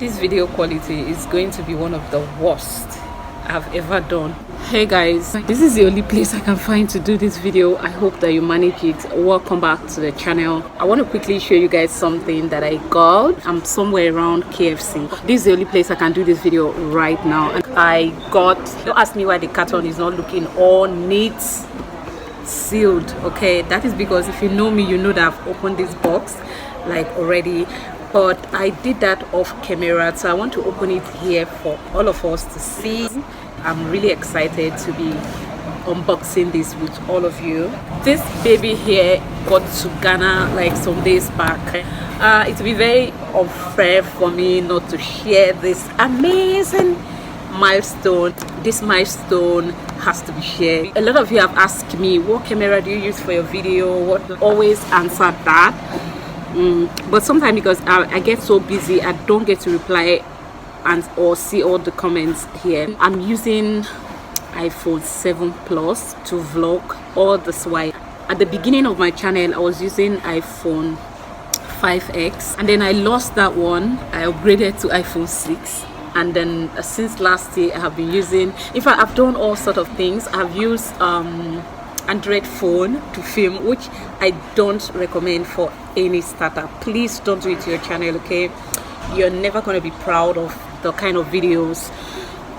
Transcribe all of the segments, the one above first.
This video quality is going to be one of the worst I've ever done. Hey guys, this is the only place I can find to do this video. I hope that you manage it. Welcome back to the channel. I want to quickly show you guys something that I got. I'm somewhere around KFC. This is the only place I can do this video right now. And I got, don't ask me why the carton is not looking all neat, sealed. Okay, that is because if you know me, you know that I've opened this box like already, but I did that off camera, so I want to open it here for all of us to see. I'm really excited to be unboxing this with all of you. This baby here got to Ghana like some days back. It will be very unfair for me not to share this amazing milestone. This milestone has to be shared. A lot of you have asked me, what camera do you use for your video? What? Always answer that. But sometimes because I get so busy, I don't get to reply and or see all the comments here. I'm using iPhone 7 Plus to vlog all this while. At the beginning of my channel, I was using iPhone 5X, and then I lost that one. I upgraded to iPhone 6, and then since last year I have been using, in fact I've done all sort of things. I've used Android phone to film, which I don't recommend for any startup. Please don't do it to your channel, okay? You're never going to be proud of the kind of videos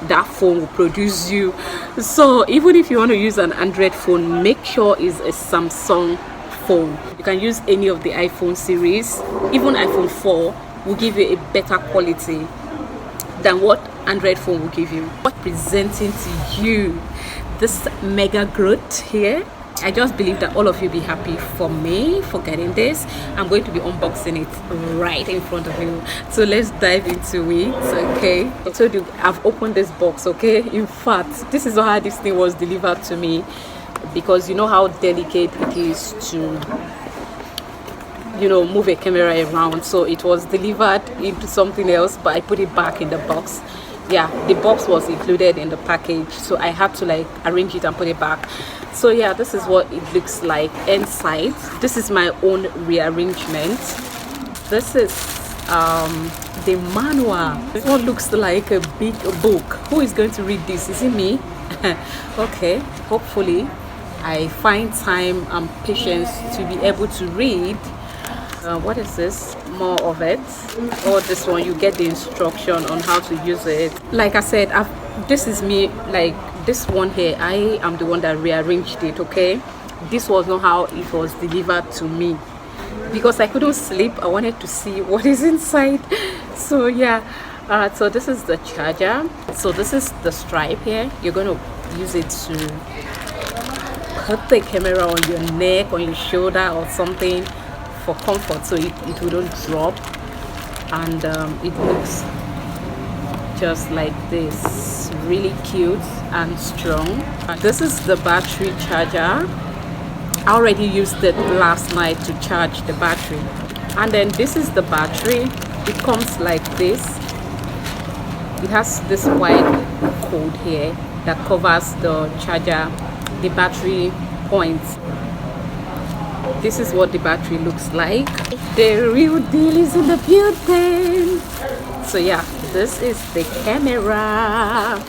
that phone will produce you. So even if you want to use an Android phone, make sure it's a Samsung phone. You can use any of the iPhone series. Even iPhone 4 will give you a better quality than what Android phone will give you. What presenting to you this mega growth here. I just believe that all of you be happy for me for getting this. I'm going to be unboxing it right in front of you, so let's dive into it. Okay, I told you I've opened this box. Okay, in fact this is how this thing was delivered to me, because you know how delicate it is to, you know, move a camera around. So it was delivered into something else, but I put it back in the box. Yeah, the box was included in the package, so I had to like arrange it and put it back. So yeah, this is what it looks like inside. This is my own rearrangement. This is the manual. This one looks like a big book. Who is going to read this? Is it me? Okay, hopefully I find time and patience to be able to read. What is this? More of it. Or this one, you get the instruction on how to use it. Like I said, this is me. Like this one here, I am the one that rearranged it. Okay, this was not how it was delivered to me, because I couldn't sleep. I wanted to see what is inside. So yeah, so this is the charger. So this is the stripe here. You're going to use it to put the camera on your neck, on your shoulder or something, for comfort, so it wouldn't drop. And it looks just like this, really cute and strong. This is the battery charger. I already used it last night to charge the battery. And then this is the battery. It comes like this. It has this white code here that covers the charger, the battery points. This is what the battery looks like. The real deal is in the building. So yeah, this is the camera.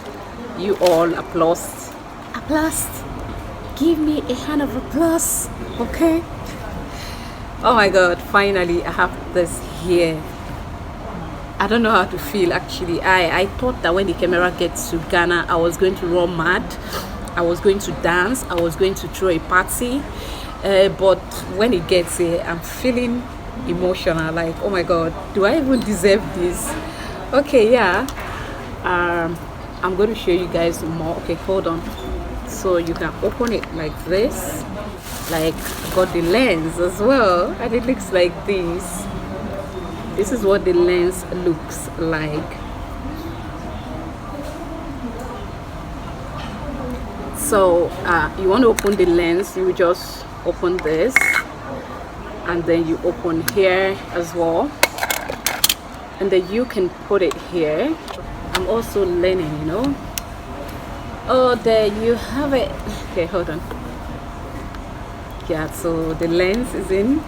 You all applause. Applause. Give me a hand of applause. Okay. Oh my god, finally I have this here. I don't know how to feel actually. I thought that when the camera gets to Ghana, I was going to run mad. I was going to dance. I was going to throw a party. But when it gets here, I'm feeling emotional, like, oh my god, do I even deserve this? Okay, yeah, I'm going to show you guys more. Okay, hold on. So you can open it like this. Like, got the lens as well, and it looks like this. This is what the lens looks like. So you want to open the lens, you just open this, and then you open here as well, and then you can put it here. I'm also learning, you know. Oh, there you have it. Okay, hold on. Yeah, so the lens is in,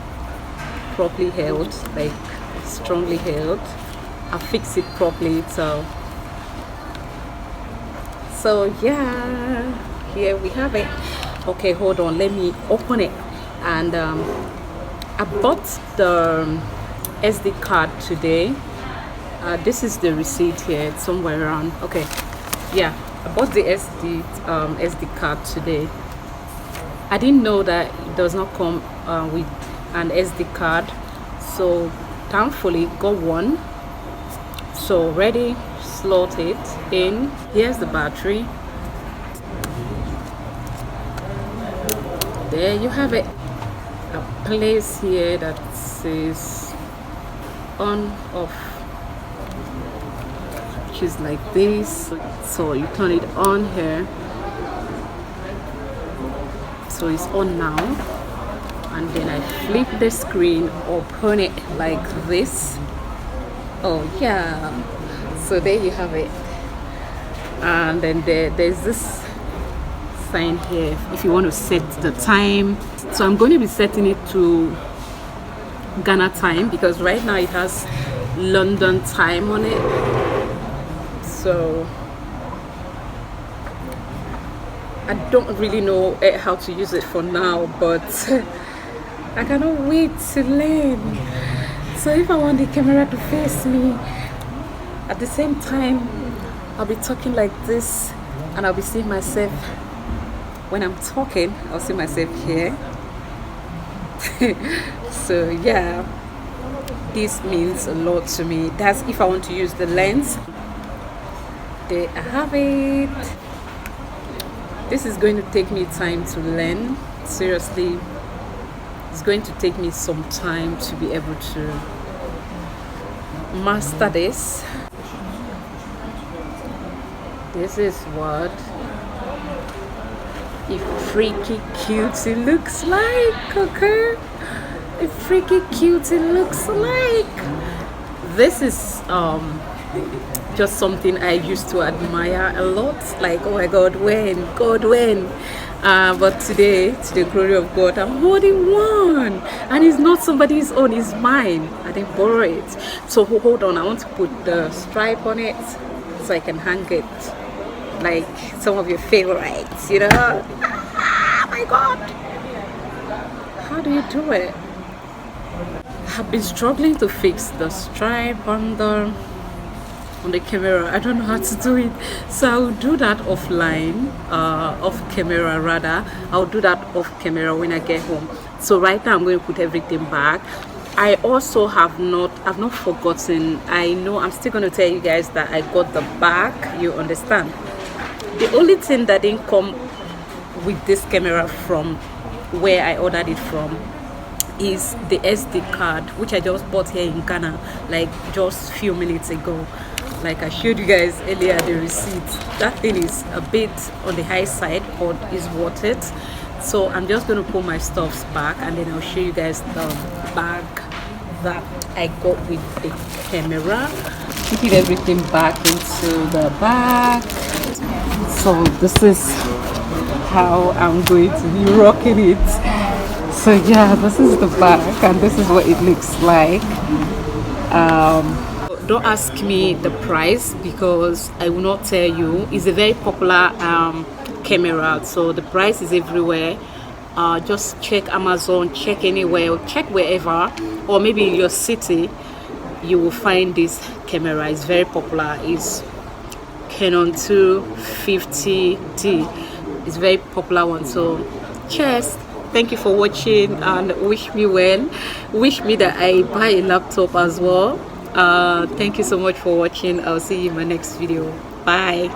properly held, like strongly held, fix it properly. So yeah, here we have it. Okay, hold on, let me open it. And I bought the SD card today. This is the receipt here. It's somewhere around. Okay, yeah, I bought the SD card today. I didn't know that it does not come with an SD card, so thankfully got one. So ready, slot it in. Here's the battery. There you have it. A place here that says on off, which is like this. So you turn it on here, so it's on now, and then I flip the screen, open it like this. Oh yeah, so there you have it. And then there's this sign here if you want to set the time. So I'm going to be setting it to Ghana time, because right now it has London time on it. So I don't really know how to use it for now, but I cannot wait to learn. So if I want the camera to face me, at the same time I'll be talking like this, and I'll be seeing myself when I'm talking. I'll see myself here. So yeah, this means a lot to me. That's if I want to use the lens. There I have it. This is going to take me time to learn. Seriously, it's going to take me some time to be able to master this. This is what a freaky cutie looks like. Okay, a freaky cutie looks like. This is just something I used to admire a lot. Like, oh my God, when? But today, to the glory of God, I'm holding one, and it's not somebody's own, it's mine. I didn't borrow it. So hold on, I want to put the stripe on it so I can hang it like some of your favorites, you know. Oh my God, how do you do it? I've been struggling to fix the stripe on the camera. I don't know how to do it, so I'll do that offline, off camera rather. I'll do that off camera when I get home. So right now I'm going to put everything back. I also I've not forgotten. I know I'm still going to tell you guys that I got the back, you understand. The only thing that didn't come with this camera from where I ordered it from is the SD card, which I just bought here in Ghana like just few minutes ago. Like I showed you guys earlier, the receipt, that thing is a bit on the high side, but is worth it. So I'm just going to put my stuffs back, and then I'll show you guys the bag that I got with the camera. Putting everything back into the bag. So this is how I'm going to be rocking it. So yeah, this is the bag, and this is what it looks like. Don't ask me the price because I will not tell you. It's a very popular camera, so the price is everywhere. Just check Amazon, check anywhere, check wherever, or maybe in your city you will find this camera. It's very popular. It's Canon 250D. It's a very popular one. So cheers, thank you for watching, and wish me well. Wish me that I buy a laptop as well. Thank you so much for watching. I'll see you in my next video. Bye.